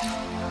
audio jungle.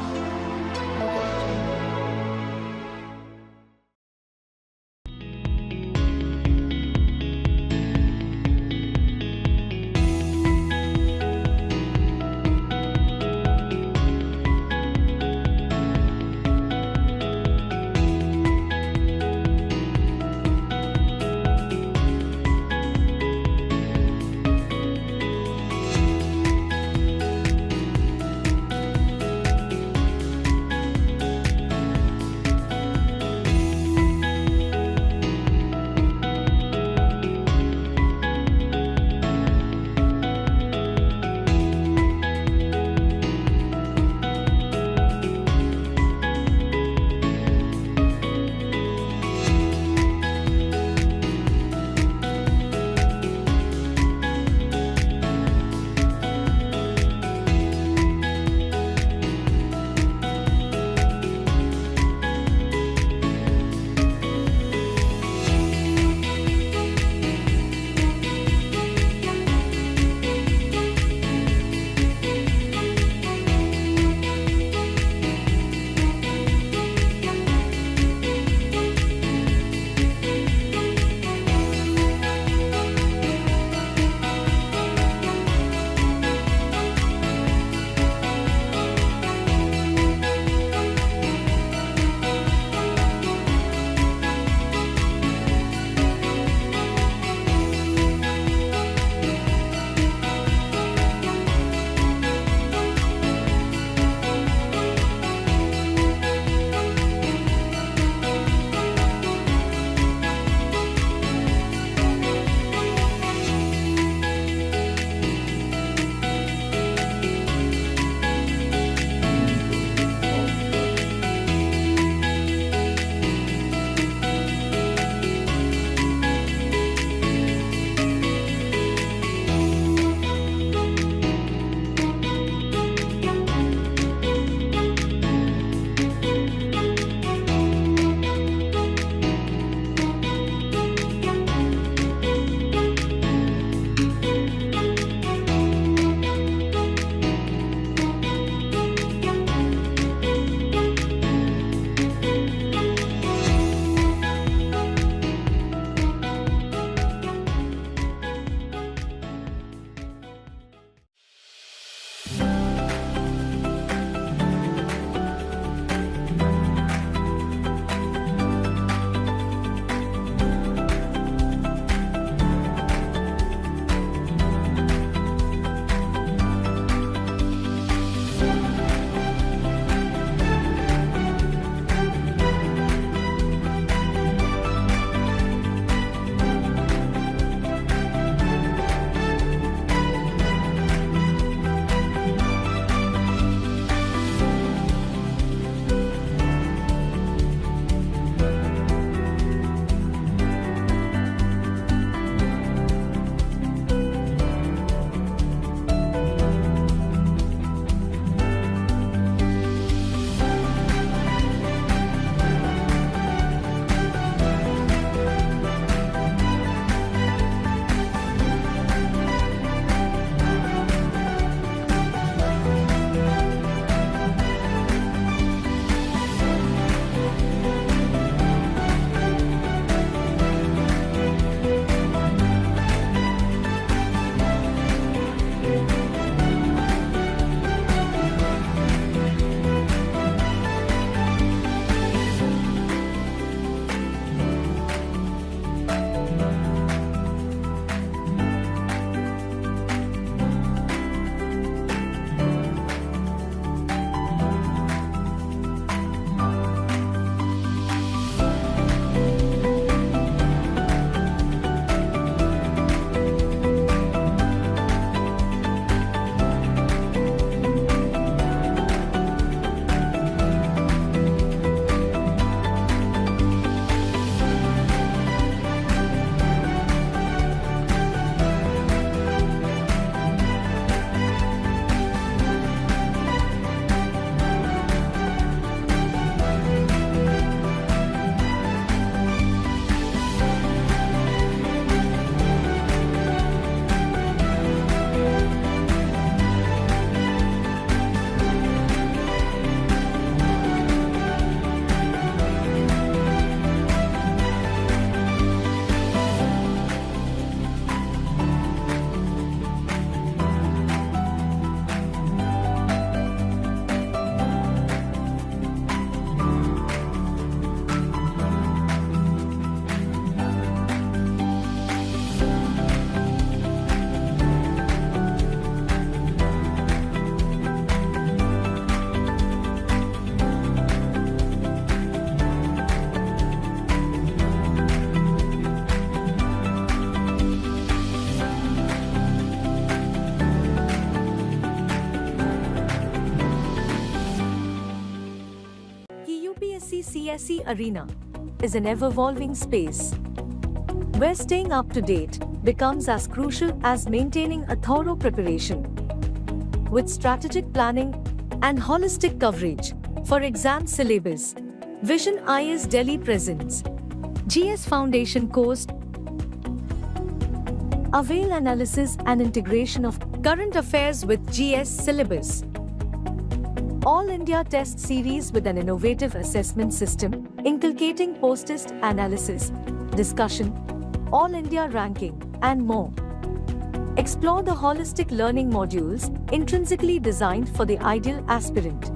BSc CSE arena is an ever-evolving space where staying up to date becomes as crucial as maintaining a thorough preparation. With strategic planning and holistic coverage for exam syllabus, Vision IS Delhi presents GS Foundation course. Avail analysis and integration of current affairs with GS syllabus. All India test series with an innovative assessment system, inculcating post-test analysis, discussion, all India ranking, and more. Explore the holistic learning modules intrinsically designed for the ideal aspirant.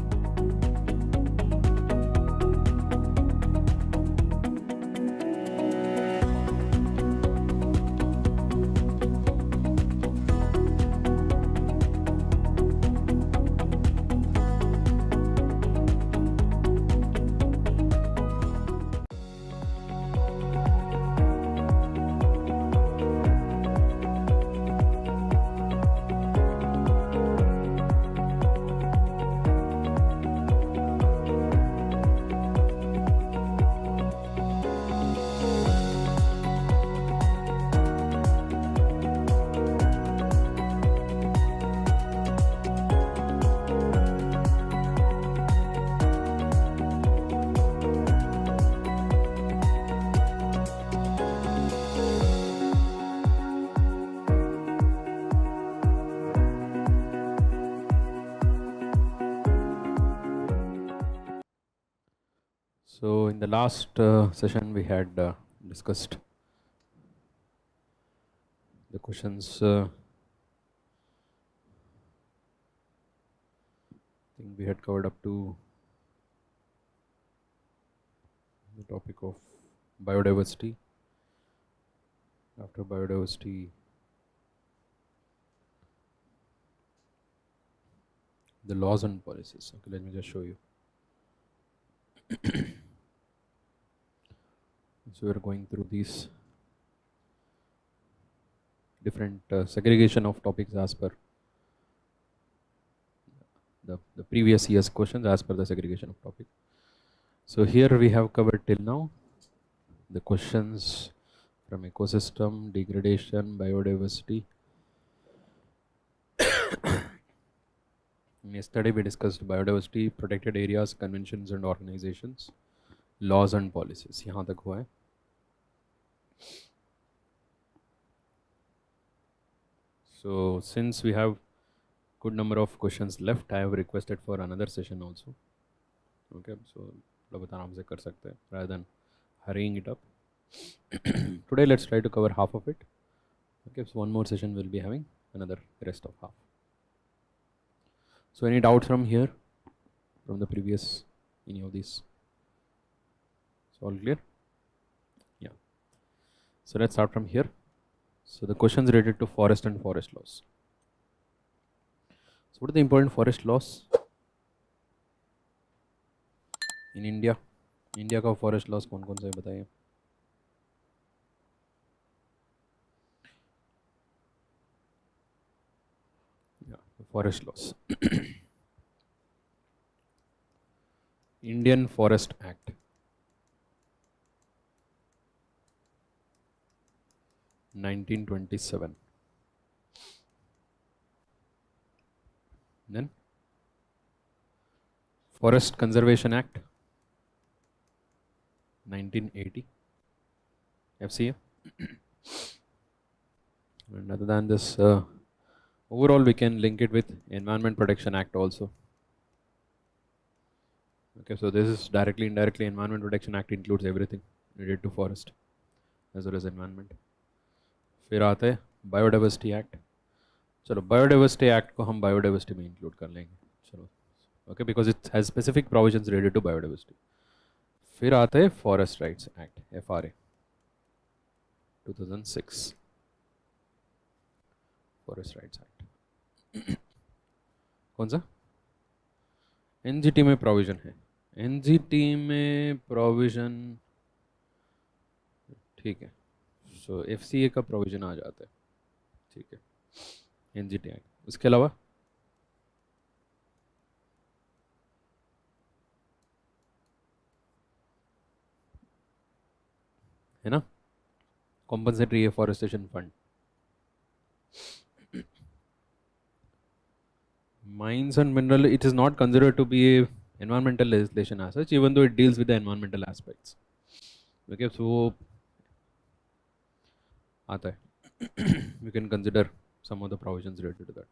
So in the last session we had discussed the questions. I think we had covered up to the topic of biodiversity. After biodiversity, the laws and policies. Okay, let me just show you. So we're going through these different segregation of topics as per the previous year's questions as per the segregation of topic. So here we have covered till now the questions from ecosystem, degradation, biodiversity. Yesterday we discussed biodiversity, protected areas, conventions and organizations, laws and policies. यहाँ तक हुआ है. So since we have good number of questions left, I have requested for another session also. Okay, so लोग आराम से कर सकते हैं rather than hurrying it up. Today let's try to cover half of it. Okay, so one more session we'll be having another rest of half. So any doubts from here, from the previous, any of these? It's all clear? Yeah. So let's start from here. So the questions related to forest and forest laws. So what are the important forest laws in India? India का forest laws कौन-कौन से बताइए? Yeah, the forest laws. Indian Forest Act. (1927). Then Forest Conservation Act 1980, FCA. And other than this, overall we can link it with Environment Protection Act also. Okay, so this is directly, indirectly. Environment Protection Act includes everything related to forest as well as environment. फिर आता है biodiversity act. चलो biodiversity act को हम biodiversity में include कर लेंगे. चलो okay, because it has specific provisions related to biodiversity. फिर आता है forest rights act, FRA 2006. Forest rights act कौन सा? NGT में प्रोविजन है. NGT में प्रोविजन ठीक है. सो FCA का प्रोविजन आ जाता है. ठीक है, NGT एक्ट. उसके अलावा है ना, compensatory afforestation fund. Mines and mineral, it is not considered to be a environmental legislation as such, even though it deals with the environmental aspects. Okay, so आता है. You can consider some of the provisions related to that.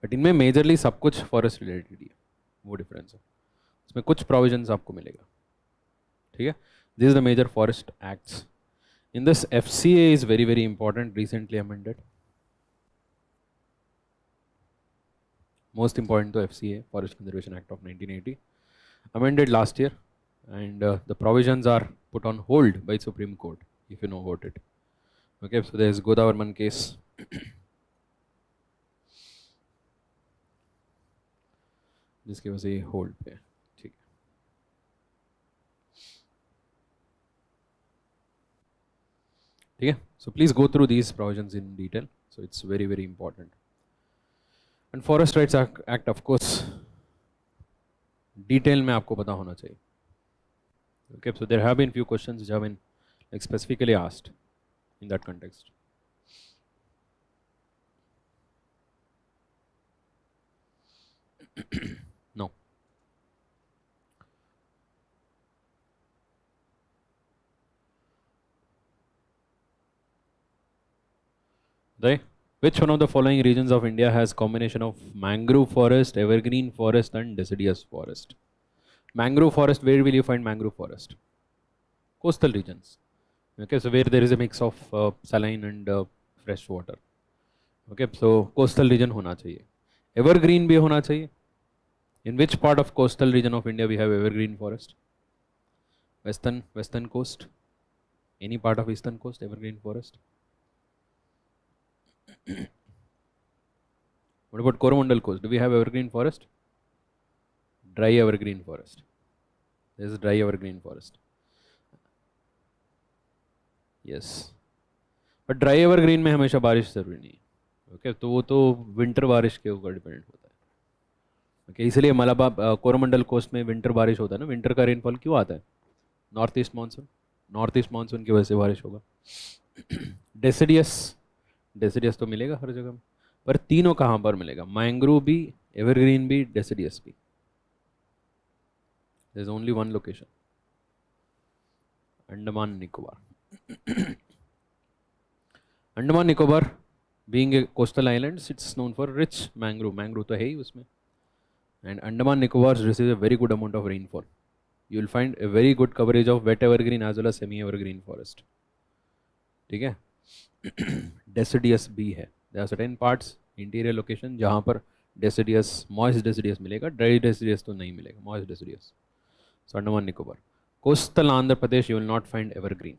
But इनमें majorly सब कुछ forest related ही है, वो difference है. इसमें कुछ provisions आपको मिलेगा, ठीक है. This is the major forest acts. In this, FCA is very very important, recently amended. Most important to FCA, Forest Conservation Act of 1980, amended last year, and the provisions are put on hold by Supreme Court, if you know about it. Okay, so there is Godavarman case. जिसकी वजह से hold पे, ठीक है. ठीक है, so please go through these provisions in detail. So it's very very important. And Forest Rights Act of course detail में आपको पता होना चाहिए. Okay, so there have been few questions which have been like specifically asked in that context. No. Which one of the following regions of India has combination of mangrove forest, evergreen forest and deciduous forest? Mangrove forest, where will you find mangrove forest? Coastal regions. Okay, so where there is a mix of saline and fresh water. Okay, so coastal region होना चाहिए. Evergreen भी होना चाहिए. In which part of coastal region of India we have evergreen forest? Western coast. Any part of eastern coast, evergreen forest. What about Coromandel coast? Do we have evergreen forest? Dry evergreen forest. There is dry evergreen forest. Yes. But dry evergreen में हमेशा बारिश जरूरी नहीं है. Okay, तो वो तो winter बारिश के ऊपर डिपेंड होता है. Okay, इसलिए मलाबा कोरोमंडल कोस्ट में विंटर बारिश होता है ना. विंटर का रेनफॉल क्यों आता है? नॉर्थ ईस्ट मानसून की वजह से बारिश होगा. डेसिडियस तो मिलेगा हर जगह में, पर तीनों कहाँ पर मिलेगा? मैंग्रोव भी, एवरग्रीन भी, डेसिडियस भी. There is only one location, Andaman Nicobar. Andaman Nicobar being a coastal islands, it's known for rich mangrove तो है ही उसमें. And Andaman Nicobar receives a very good amount of rainfall. You will find a very good coverage of wet evergreen as well as semi evergreen forest. ठीक है. Deciduous भी है. There are certain parts interior location जहाँ पर deciduous, moist deciduous मिलेगा, dry deciduous तो नहीं मिलेगा. Moist deciduous. So Andaman Nicobar. Coastal Andhra Pradesh you will not find evergreen.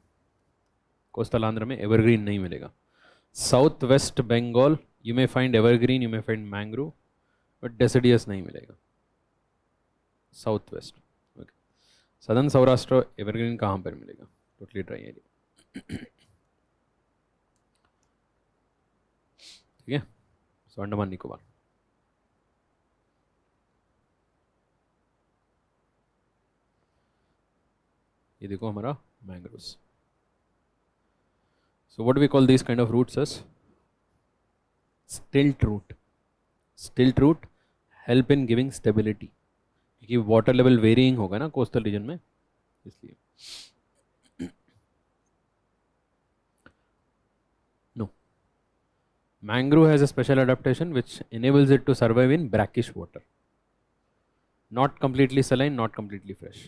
Coastal Andhra में एवरग्रीन नहीं मिलेगा. South west Bengal you may find evergreen, you may find mangrove, but deciduous नहीं मिलेगा. South west. Okay. Southern Saurashtra evergreen कहाँ पर मिलेगा? Totally dry area. ठीक है. सो अंडमान निकोबार. ये देखो हमारा mangroves. So what do we call these kind of roots as? Stilt root. Stilt root help in giving stability. क्योंकि वाटर लेवल वेरिंग होगा ना कोस्टल रीजन में, इसलिए. No. Mangrove has a special adaptation which enables it to survive in brackish water. Not completely saline, not completely fresh.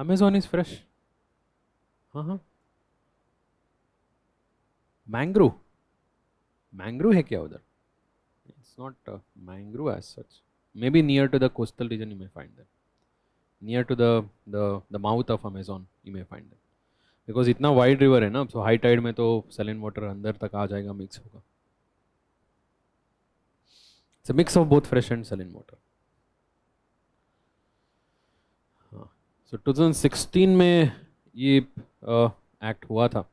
Amazon is fresh. हाँ. Mangrove है क्या उधर? It's not mangrove as such. May be near to the coastal region you may find that. Near to the mouth of Amazon you may find that. Because इतना wide river है ना, सो high Tide में तो सैलिन water अंदर तक आ जाएगा, mix होगा. It's a mix of both fresh and saline water. हाँ. सो 2016 में ये एक्ट हुआ था.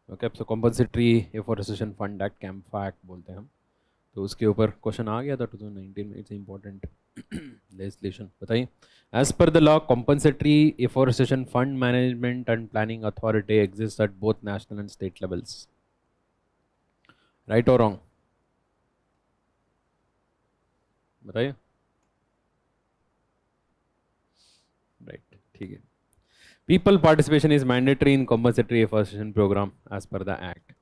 Okay. So compensatory afforestation fund act, CAMPA act बोलते हैं हम. तो उसके ऊपर क्वेश्चन आ गया था 2019 में. It's important. लेजिस्लेशन बताइए. As per the law, compensatory afforestation fund management and planning authority exists at both national and state levels. Right or wrong? बताइए. Right, ठीक है. People participation is mandatory in compensatory afforestation program as per the act.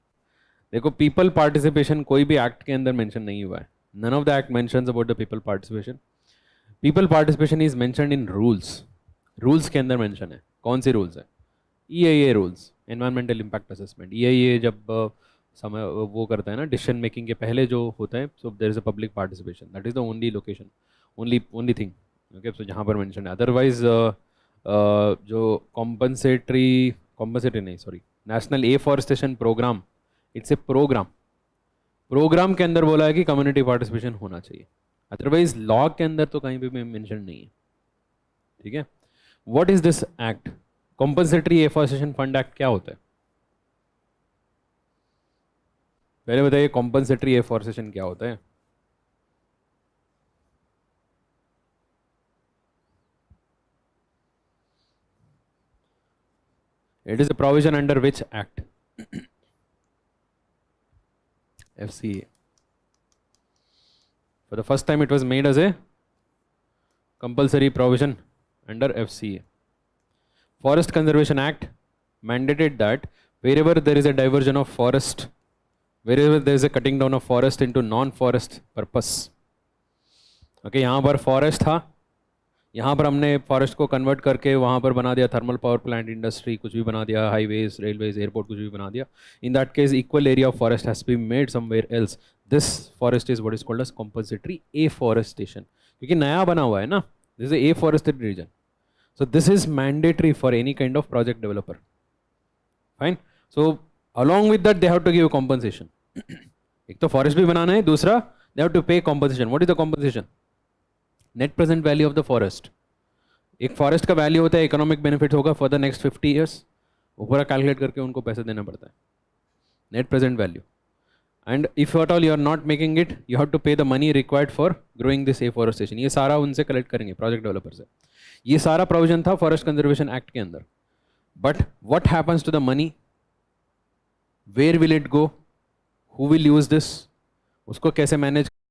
देखो people participation कोई भी act के अंदर mention नहीं हुआ है. None of the act mentions about the people participation. People participation is mentioned in rules. Rules के अंदर mention है. कौन सी rules है? EIA rules, environmental impact assessment. EIA जब समय वो करता है ना decision making के पहले जो होता है, so there is a public participation. That is the only location, only thing. Okay, so जहाँ पर mention है. Otherwise जो compensatory नहीं, sorry, national afforestation program, it's a program के अंदर बोला है कि community participation होना चाहिए. अदरवाइज लॉ के अंदर तो कहीं भी मेंशन नहीं है. ठीक है. What is this act? Compensatory afforestation fund act क्या होता है? पहले बताइए कॉम्पनसेटरी एफोरेस्टेशन क्या होता है? It is a provision under which act? FCA. For the first time it was made as a compulsory provision under FCA. Forest Conservation Act mandated that wherever there is a diversion of forest, wherever there is a cutting down of forest into non-forest purpose. Okay, यहाँ पर forest था, यहाँ पर हमने forest को convert करके वहाँ पर बना दिया thermal power plant industry, कुछ भी बना दिया, highways, railways, airport कुछ भी बना दिया. In that case, equal area of forest has to be made somewhere else. This forest is what is called as compulsory afforestation. क्योंकि नया बना हुआ है ना, this is a afforested region. So this is mandatory for any kind of project developer. Fine. So along with that, they have to give compensation. एक तो forest भी बनाना है, दूसरा they have to pay compensation. What is the compensation? Net present value of the forest. एक forest का value होता है, economic benefit होगा for the next 50 years. वो पूरा calculate करके उनको पैसे देना पड़ता है. Net present value. And if at all you are not making it, you have to pay the money required for growing this afforestation. ये सारा उनसे collect करेंगे project developer से. ये सारा provision था Forest Conservation Act के अंदर. But what happens to the money? Where will it go? Who will use this? उसको कैसे manage